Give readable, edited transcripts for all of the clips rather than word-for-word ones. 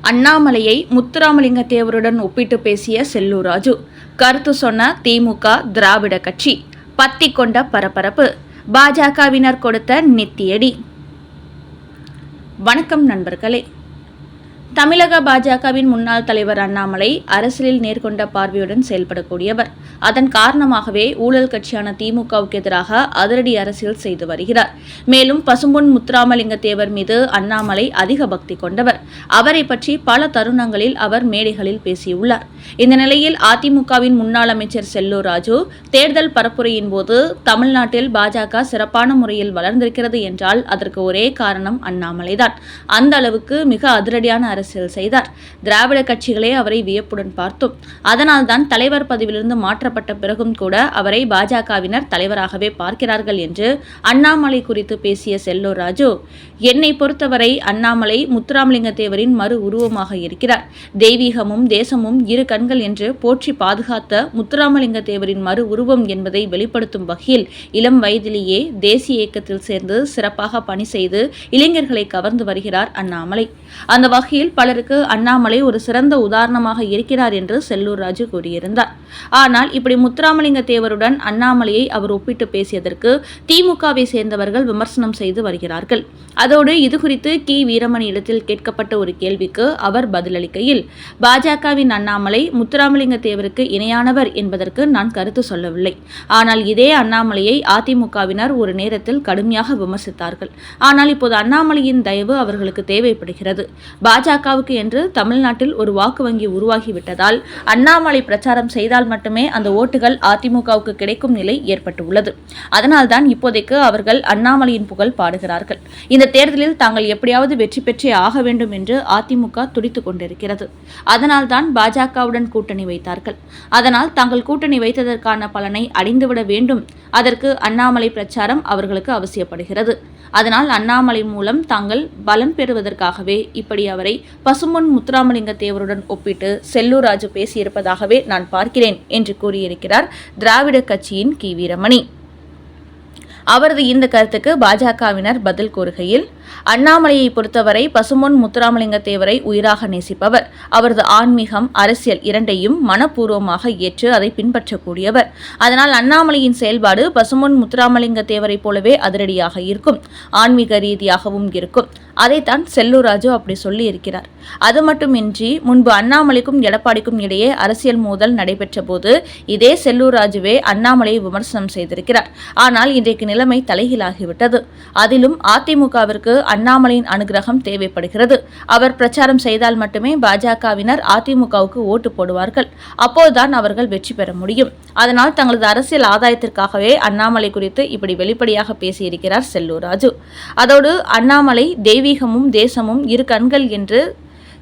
அண்ணாமலையை முத்துராமலிங்க தேவருடன் ஒப்பிட்டு பேசிய செல்லூர் ராஜு. கருத்து சொன்ன திமுக திராவிட கட்சி பத்தி கொண்ட பரபரப்பு. பாஜகவினர் கொடுத்த நெத்தியடி. வணக்கம் நண்பர்களே. தமிழக பாஜகவின் முன்னாள் தலைவர் அண்ணாமலை அரசியலில் நேர்கொண்ட பார்வையுடன் செயல்படக்கூடியவர். அதன் காரணமாகவே ஊழல் கட்சியான திமுகவுக்கு எதிராக அதிரடி அரசியல் செய்து வருகிறார். மேலும் பசும்பொன் முத்துராமலிங்க தேவர் மீது அண்ணாமலை அதிக பக்தி கொண்டவர். அவரை பற்றி பல தருணங்களில் அவர் மேடைகளில் பேசியுள்ளார். இந்த நிலையில் அதிமுகவின் முன்னாள் அமைச்சர் செல்லூர் ராஜு தேர்தல் பரப்புரையின் போது தமிழ்நாட்டில் பாஜக சிறப்பான முறையில் வளர்ந்திருக்கிறது என்றால் அதற்கு ஒரே காரணம் அண்ணாமலைதான். அந்த அளவுக்கு மிக அதிரடியான அரசியல் செய்தார். திராவிட கட்சிகளே அவரை வியப்புடன் பார்த்தோம். அதனால்தான் தலைவர் பதவியிலிருந்து மாற்றப்பட்ட பிறகும் கூட அவரை பாஜகவினர் தலைவராகவே பார்க்கிறார்கள் என்று அண்ணாமலை குறித்து பேசிய செல்லூர் ராஜு, என்னை பொறுத்தவரை அண்ணாமலை முத்துராமலிங்க தேவரின் மறு உருவமாக இருக்கிறார். தெய்வீகமும் தேசமும் இரு கண்கள் என்று போற்றி பாதுகாத்த முத்துராமலிங்க தேவரின் மறு உருவம் என்பதை வெளிப்படுத்தும் வகையில் இளம் வயதிலேயே தேசிய இயக்கத்தில் சேர்ந்து சிறப்பாக பணி செய்து இளைஞர்களை கவர்ந்து வருகிறார் அண்ணாமலை. அந்த வகையில் பலருக்கு அண்ணாமலை ஒரு சிறந்த உதாரணமாக இருக்கிறார் என்று செல்லூர் ராஜு கூறியிருந்தார். ஆனால் இப்படி முத்துராமலிங்க தேவருடன் அண்ணாமலையை அவர் ஒப்பிட்டு பேசியதற்கு திமுகவை சேர்ந்தவர்கள் விமர்சனம் செய்து வருகிறார்கள். அதோடு இதுகுறித்து கி வீரமணி இடத்தில் கேட்கப்பட்ட ஒரு கேள்விக்கு அவர் பதிலளிக்கையில், பாஜகவின் அண்ணாமலை முத்துராமலிங்க தேவருக்கு இணையானவர் என்பதற்கு நான் கருத்து சொல்லவில்லை. ஆனால் இதே அண்ணாமலையை அதிமுகவினர் ஒரு நேரத்தில் கடுமையாக விமர்சித்தார்கள். ஆனால் இப்போது அண்ணாமலையின் தயவு அவர்களுக்கு தேவைப்படுகிறது. பாஜகவுக்கு என்று தமிழ்நாட்டில் ஒரு வாக்கு வங்கி உருவாகிவிட்டதால் அண்ணாமலை பிரச்சாரம் செய்தால் மட்டுமே அந்த ஓட்டுகள் அதிமுகவுக்கு கிடைக்கும் நிலை ஏற்பட்டுள்ளது. அதனால்தான் இப்போதைக்கு அவர்கள் அண்ணாமலையின் புகழ் பாடுகிறார்கள். இந்த தேர்தலில் தாங்கள் எப்படியாவது வெற்றி பெற்றே ஆக வேண்டும் என்று அதிமுக துடித்துக் கொண்டிருக்கிறது. அதனால்தான் பாஜகவுடன் கூட்டணி வைத்தார்கள். அதனால் தாங்கள் கூட்டணி வைத்ததற்கான பலனை அடைந்துவிட வேண்டும். அதற்கு அண்ணாமலை பிரச்சாரம் அவர்களுக்கு அவசியப்படுகிறது. அதனால் அண்ணாமலை மூலம் தாங்கள் பலன் பெறுவதற்காகவே இப்படி அவரை பசும்பொன் முத்துராமலிங்க தேவருடன் ஒப்பிட்டு செல்லூர் ராஜு பேசியிருப்பதாகவே நான் பார்க்கிறேன் என்று கூறியிருக்கிறார் திராவிட கட்சியின் கி வீரமணி. அவரது இந்த கருத்துக்கு பாஜகவினர் பதில் கூறுகையில், அண்ணாமலையை பொறுத்தவரை பசும்பொன் முத்துராமலிங்க தேவரை உயிராக நேசிப்பவர். அவரது ஆன்மீகம், அரசியல் இரண்டையும் மனப்பூர்வமாக ஏற்று அதை பின்பற்றக்கூடியவர். அதனால் அண்ணாமலையின் செயல்பாடு பசும்பொன் முத்துராமலிங்க தேவரை போலவே அதிரடியாக இருக்கும், ஆன்மீக ரீதியாகவும் இருக்கும். அதைத்தான் செல்லூர் ராஜு அப்படி சொல்லி இருக்கிறார். அது மட்டுமின்றி முன்பு அண்ணாமலைக்கும் எடப்பாடிக்கும் இடையே அரசியல் மோதல் நடைபெற்ற போது இதே செல்லூர் ராஜுவே அண்ணாமலையை விமர்சனம் செய்திருக்கிறார். ஆனால் இன்றைக்கு நிலைமை தலைகீழாகிவிட்டது. அதிலும் அதிமுகவிற்கு அண்ணாமலையின் அனுகிரகம் தேவைப்படுகிறது. அவர் பிரச்சாரம் செய்தால் மட்டுமே பாஜகவினர் அதிமுகவுக்கு ஓட்டு போடுவார்கள். அப்போதுதான் அவர்கள் வெற்றி பெற முடியும். அதனால் தங்களது அரசியல் ஆதாயத்திற்காகவே அண்ணாமலை குறித்து இப்படி வெளிப்படையாக பேசியிருக்கிறார் செல்லூர் ராஜு. அதோடு அண்ணாமலை தெய்வீகமும் தேசமும் இரு கண்கள் என்று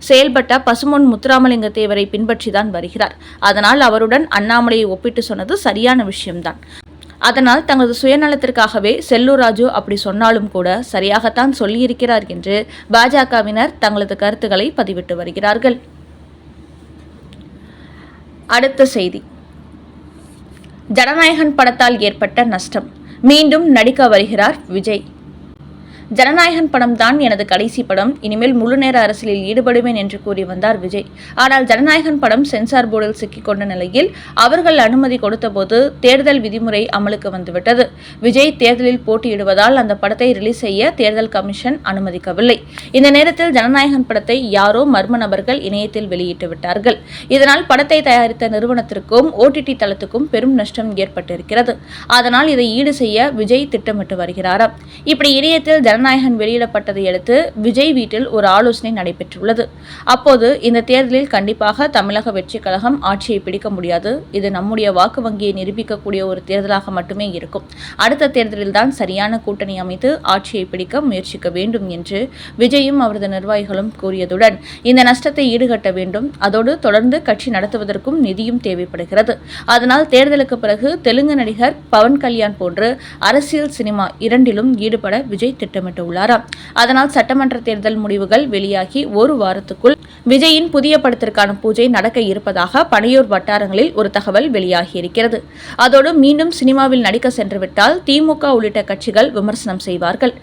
செயல்பட்ட பசும்பொன் முத்துராமலிங்க தேவரை பின்பற்றிதான் வருகிறார். அதனால் அவருடன் அண்ணாமலையை ஒப்பிட்டு சொன்னது சரியான விஷயம்தான். அதனால் தங்களது சுயநலத்திற்காகவே செல்லூர் ராஜு அப்படி சொன்னாலும் கூட சரியாகத்தான் சொல்லியிருக்கிறார் என்று பாஜகவினர் தங்களது கருத்துக்களை பதிவிட்டு வருகிறார்கள். அடுத்த செய்தி. ஜனநாயகன் படத்தால் ஏற்பட்ட நஷ்டம். மீண்டும் நடிக்க வருகிறார் விஜய். ஜனநாயகன் படம் தான் எனது கடைசி படம். இனிமேல் முழுநேர அரசியலில் ஈடுபடுவேன் என்று கூறி வந்தார் விஜய். ஆனால் ஜனநாயகன் படம் சென்சார் போர்டில் சிக்கிக்கொண்ட நிலையில் அவர்கள் அனுமதி கொடுத்தபோது தேர்தல் விதிமுறை அமலுக்கு வந்துவிட்டது. விஜய் தேர்தலில் போட்டியிடுவதால் அந்த படத்தை ரிலீஸ் செய்ய தேர்தல் கமிஷன் அனுமதிக்கவில்லை. இந்த நேரத்தில் ஜனநாயகன் படத்தை யாரோ மர்ம நபர்கள் இணையத்தில் வெளியிட்டு விட்டார்கள். இதனால் படத்தை தயாரித்த நிறுவனத்திற்கும் OTT தளத்துக்கும் பெரும் நஷ்டம் ஏற்பட்டிருக்கிறது. அதனால் இதை ஈடு செய்ய விஜய் திட்டமிட்டு வருகிறாராம். இப்படி இணையத்தில் ஜனநாயகன் வெளியிடப்பட்டதை அடுத்து விஜய் வீட்டில் ஒரு ஆலோசனை நடைபெற்றுள்ளது. அப்போது இந்த தேர்தலில் கண்டிப்பாக தமிழக வெற்றி கழகம் ஆட்சியை பிடிக்க முடியாது. இது நம்முடைய வாக்கு வங்கியை நிரூபிக்கக்கூடிய ஒரு தேர்தலாக மட்டுமே இருக்கும். அடுத்த தேர்தலில் தான் சரியான கூட்டணி அமைத்து ஆட்சியை பிடிக்க முயற்சிக்க வேண்டும் என்று விஜயும் அவரது நிர்வாகிகளும் கூறியதுடன் இந்த நஷ்டத்தை ஈடுகட்ட வேண்டும். அதோடு தொடர்ந்து கட்சி நடத்துவதற்கும் நிதியும் தேவைப்படுகிறது. அதனால் தேர்தலுக்கு பிறகு தெலுங்கு நடிகர் பவன் கல்யாண் போன்று அரசியல், சினிமா இரண்டிலும் ஈடுபட விஜய் திட்டம் திட்டமிட்டுள்ளாராம். அதனால் சட்டமன்ற தேர்தல் முடிவுகள் வெளியாகி ஒரு வாரத்துக்குள் விஜயின் புதிய படத்திற்கான பூஜை நடக்க இருப்பதாக பனையூர் வட்டாரங்களில் ஒரு தகவல் வெளியாகியிருக்கிறது. அதோடு மீண்டும் சினிமாவில் நடிக்க சென்றுவிட்டால் திமுக உள்ளிட்ட கட்சிகள் விமர்சனம் செய்வார்கள்.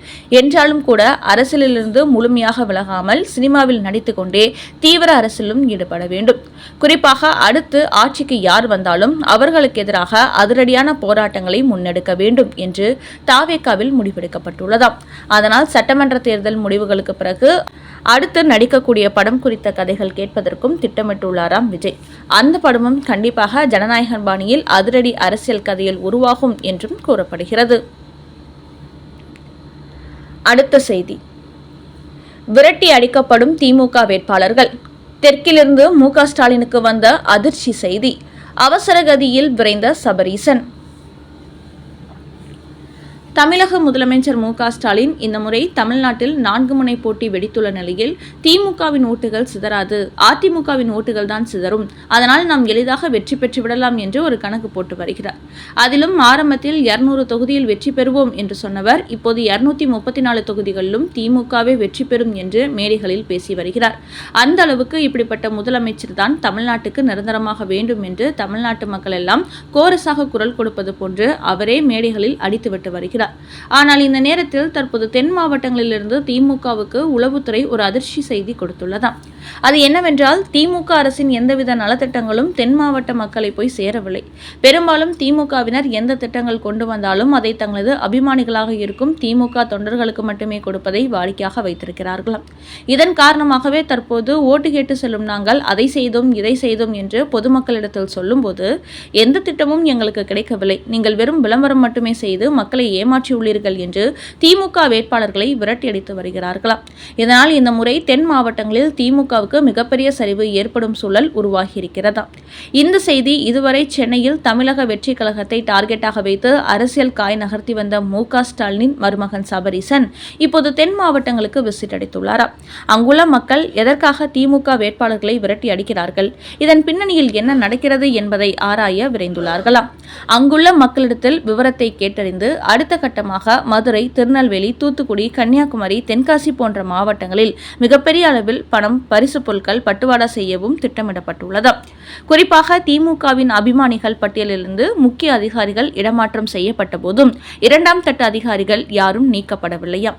என்றாலும் கூட அரசியலிலிருந்து முழுமையாக விலகாமல் சினிமாவில் நடித்துக் கொண்டே தீவிர அரசியலும் ஈடுபட வேண்டும். குறிப்பாக அடுத்து ஆட்சிக்கு யார் வந்தாலும் அவர்களுக்கு எதிராக அதிரடியான போராட்டங்களை முன்னெடுக்க வேண்டும் என்று தாவேகாவில் முடிவெடுக்கப்பட்டுள்ளதாம். அதனால் சட்டமன்ற தேர்தல் முடிவுகளுக்கு பிறகு அடுத்து நடிக்கக்கூடிய படம் குறித்த கதைகள் கேட்பதற்கும் திட்டமிட்டுள்ளாராம் விஜய். அந்த படமும் கண்டிப்பாக ஜனநாயகன் பாணியில் அதிரடி அரசியல் கதையில் உருவாகும் என்றும் கூறப்படுகிறது. அடுத்த செய்தி, விரட்டி அடிக்கப்படும் திமுக வேட்பாளர்கள். தெற்கிலிருந்து மு.க. ஸ்டாலினுக்கு வந்த அதிர்ச்சி செய்தி. அவசர கதியில் விரைந்த சபரீசன். தமிழக முதலமைச்சர் மு.க. ஸ்டாலின் இந்த முறை தமிழ்நாட்டில் 4 முனை போட்டி வெடித்துள்ள நிலையில் திமுகவின் ஓட்டுகள் சிதறாது, அதிமுகவின் ஓட்டுகள் தான் சிதறும், அதனால் நாம் எளிதாக வெற்றி பெற்றுவிடலாம் என்று ஒரு கணக்கு போட்டு வருகிறார். அதிலும் ஆரம்பத்தில் 200 தொகுதியில் வெற்றி பெறுவோம் என்று சொன்னவர் இப்போது 234 தொகுதிகளிலும் திமுகவே வெற்றி பெறும் என்று மேடைகளில் பேசி வருகிறார். அந்த அளவுக்கு இப்படிப்பட்ட முதலமைச்சர் தான் தமிழ்நாட்டுக்கு நிரந்தரமாக வேண்டும் என்று தமிழ்நாட்டு மக்கள் எல்லாம் கோரஸாக குரல் கொடுப்பது போன்று அவரே மேடைகளில் அடித்துவிட்டு வருகிறார். ஆனால் இந்த நேரத்தில் தற்போது தென் மாவட்டங்களிலிருந்து திமுகவுக்கு உளவுத்துறை ஒரு அதிர்ச்சி செய்தி கொடுத்துள்ளதாம். அது என்னவென்றால், திமுக அரசின் எந்தவித நலத்திட்டங்களும் தென் மாவட்ட மக்களை போய் சேரவில்லை. பெரும்பாலும் திமுகவினர் எந்த திட்டங்கள் கொண்டு வந்தாலும் அதை தங்களது அபிமானிகளாக இருக்கும் திமுக தொண்டர்களுக்கு மட்டுமே கொடுப்பதை வாடிக்கையாக வைத்திருக்கிறார்களாம். இதன் காரணமாகவே தற்போது ஓட்டு கேட்டு செல்லும் நாங்கள் அதை செய்தோம் இதை செய்தோம் என்று பொதுமக்களிடத்தில் சொல்லும்போது, எந்த திட்டமும் எங்களுக்கு கிடைக்கவில்லை, நீங்கள் வெறும் விளம்பரம் மட்டுமே செய்து மக்களை ஏமாற்றியுள்ளீர்கள் என்று திமுக வேட்பாளர்களை விரட்டியடித்து வருகிறார்களாம். இதனால் இந்த முறை தென் மாவட்டங்களில் திமுகவுக்கு மிகப்பெரிய சரிவு ஏற்படும் சூழல் உருவாகியிருக்கிறதா. இந்த செய்தி இதுவரை சென்னையில் தமிழக வெற்றி கழகத்தை டார்கெட்டாக வைத்து அரசியல் காய் நகர்த்தி வந்த மு.க. ஸ்டாலினின் மருமகன் சபரீசன் இப்போது தென் மாவட்டங்களுக்கு விசிட் அடித்துள்ளாராம். அங்குள்ள மக்கள் எதற்காக திமுக வேட்பாளர்களை விரட்டி அடிக்கிறார்கள், இதன் பின்னணியில் என்ன நடக்கிறது என்பதை ஆராய விரைந்துள்ளார்களாம். அங்குள்ள மக்களிடத்தில் விவரத்தை கேட்டறிந்து அடுத்த கட்டமாக மதுரை, திருநெல்வேலி, தூத்துக்குடி, கன்னியாகுமரி, தென்காசி போன்ற மாவட்டங்களில் மிகப்பெரிய அளவில் பணம், பரிசு பொருட்கள் பட்டுவாடா செய்யவும் திட்டமிடப்பட்டுள்ளது. குறிப்பாக திமுகவின் அபிமானிகள் பட்டியலிலிருந்து முக்கிய அதிகாரிகள் இடமாற்றம் செய்யப்பட்ட போதும் 2ஆம் தட்டு அதிகாரிகள் யாரும் நீக்கப்படவில்லையா.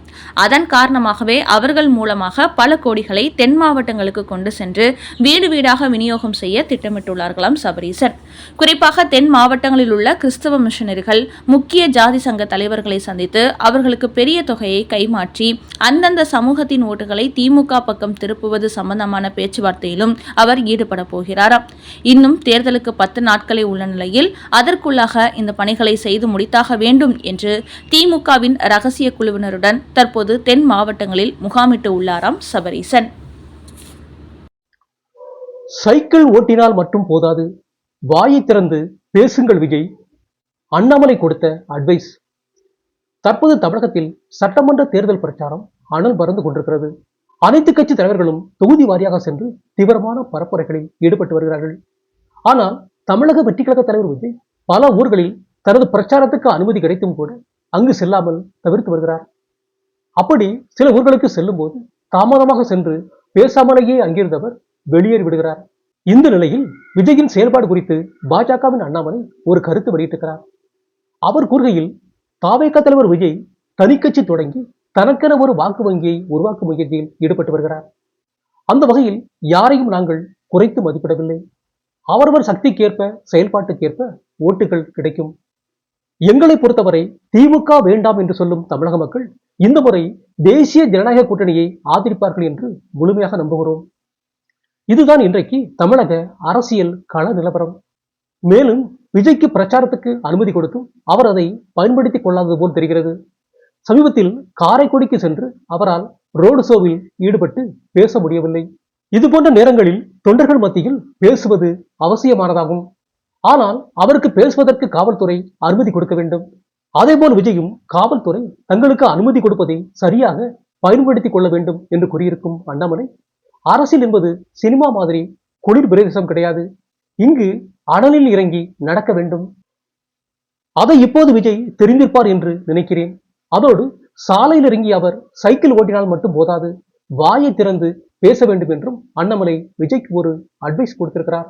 அதன் காரணமாகவே அவர்கள் மூலமாக பல கோடிகளை தென் மாவட்டங்களுக்கு கொண்டு சென்று வீடு வீடாக விநியோகம் செய்ய திட்டமிட்டுள்ளார்களாம் சபரீசன். குறிப்பாக தென் மாவட்டங்களில் உள்ள கிறிஸ்தவ மிஷனரிகள் முக்கிய ஜாதி சங்க தலைவர்களை சந்தித்து அவர்களுக்கு பெரிய தொகையை கைமாற்றி அந்தந்த சமூகத்தின் ஓட்டுகளை திமுக பக்கம் திருப்புவது சம்பந்தமான பேச்சுவார்த்தையிலும் அவர் ஈடுபட போகிறாராம். இன்னும் தேர்தலுக்கு 10 நாட்களே உள்ள நிலையில் அதற்குள்ளாக இந்த பணிகளை செய்து முடித்தாக வேண்டும் என்று திமுகவின் ரகசிய குழுவினருடன் தற்போது தென் மாவட்டங்களில் முகாமிட்டு உள்ளாராம் சபரீசன். சைக்கிள் ஓட்டினால் மட்டும் போதாது, வாயை திறந்து பேசுங்கள் விஜய். அண்ணாமலை கொடுத்த அட்வைஸ். தற்போது தமிழகத்தில் சட்டமன்ற தேர்தல் பிரச்சாரம் அனல் பறந்து கொண்டிருக்கிறது. அனைத்து கட்சி தலைவர்களும் தொகுதி வாரியாக சென்று தீவிரமான பரப்புரைகளில் ஈடுபட்டு வருகிறார்கள். ஆனால் தமிழக வெற்றி கழக தலைவர் விஜய் பல ஊர்களில் தனது பிரச்சாரத்துக்கு அனுமதி கிடைத்தும் கூட அங்கு செல்லாமல் தவிர்த்து வருகிறார். அப்படி சில ஊர்களுக்கு செல்லும் போது தாமதமாக சென்று பேசாமலேயே அங்கிருந்தவர் வெளியேறி விடுகிறார். இந்த நிலையில் விஜயின் செயல்பாடு குறித்து பாஜகவின் அண்ணாமலை ஒரு கருத்து வெளியிட்டிருக்கிறார். அவர் கூறுகையில், தாவேகா தலைவர் விஜய் தனிக்கட்சி தொடங்கி தனக்கென ஒரு வாக்கு வங்கியை உருவாக்கும் முயற்சியில் ஈடுபட்டு வருகிறார். அந்த வகையில் யாரையும் நாங்கள் குறைத்து மதிப்பிடவில்லை. அவரவர் சக்திக்கேற்ப செயல்பாட்டுக்கேற்ப ஓட்டுகள் கிடைக்கும். எங்களை பொறுத்தவரை திமுக வேண்டாம் என்று சொல்லும் தமிழக மக்கள் இந்த முறை தேசிய ஜனநாயக கூட்டணியை ஆதரிப்பார்கள் என்று முழுமையாக நம்புகிறோம். இதுதான் இன்றைக்கு தமிழக அரசியல் கள நிலவரம். மேலும் விஜய்க்கு பிரச்சாரத்துக்கு அனுமதி கொடுத்தும் அவர் அதை பயன்படுத்திக் கொள்ளாதது போல் தெரிகிறது. சமீபத்தில் காரைக்குடிக்கு சென்று அவரால் ரோடு ஷோவில் ஈடுபட்டு பேச முடியவில்லை. இதுபோன்ற நேரங்களில் தொண்டர்கள் மத்தியில் பேசுவது அவசியமானதாகும். ஆனால் அவருக்கு பேசுவதற்கு காவல்துறை அனுமதி கொடுக்க வேண்டும். அதேபோல் விஜயும் காவல்துறை தங்களுக்கு அனுமதி கொடுப்பதை சரியாக பயன்படுத்திக் கொள்ள வேண்டும் என்று கூறியிருக்கும் அண்ணாமலை, அரசியல் என்பது சினிமா மாதிரி குளிர் பிரதேசம் கிடையாது, இங்கு அனலில் இறங்கி நடக்க வேண்டும். அதை இப்போது விஜய் தெரிந்திருப்பார் என்று நினைக்கிறேன். அதோடு சாலையில் இறங்கிய அவர் சைக்கிள் ஓட்டினால் மட்டும் போதாது, வாயை திறந்து பேச வேண்டும் என்றும் அண்ணாமலை விஜய்க்கு ஒரு அட்வைஸ் கொடுத்திருக்கிறார்.